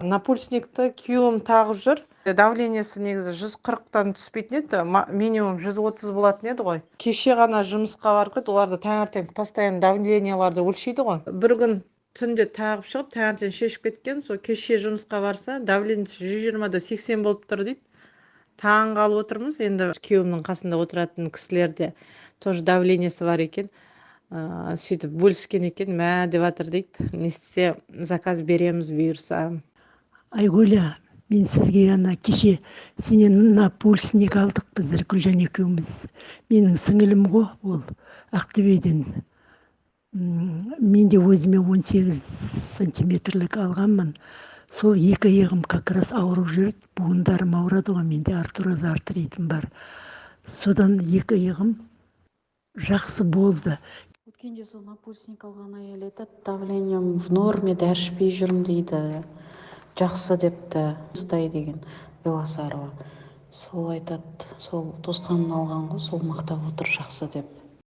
Напульсникті күйеуім тағып жүр. Давлениесі негізі 140-тан түспейтін еді, минимум 130 болатын еді ғой. Кеше ғана жұмысқа барып кетті, оларды таңертең постоянно давленияларды өлшейді ғой. Бір күн түнде тағып шығып, таңертең шешіп кеткен, сол кеше жұмысқа барса, давлениесі 120-да 80 болып тұр дейді. Таң қалып отырмыз, енді күйеуімнің қасында отыратын кісілерде тоже давлениесі бар екен. Сөйтіп бөліскен екен, мә деп жатыр дейді. Не істесе заказ береміз бұйырса. Айгүля, мен сізге кеше сенен напульсник алдық біздер Гүлжан екеуміз. Менің сіңілім ғой, ол Ақтөбеден. Мен де өзіме 18 сантиметрлік алғанмын. Сол екі иығым как раз ауырып жүрді. Буындарым ауырады ғой, менде артроз артритім бар. Содан екі иығым жақсы болды. Өткенде сол напульсник алған әйел айтады, давлением в норме, дәрі ішпей жүрмін дейді. Жақсы депті, ұстай деген Белосарова. Сол айтады, сол тосқанын алған ғой, сол мақтап отыр жақсы деп.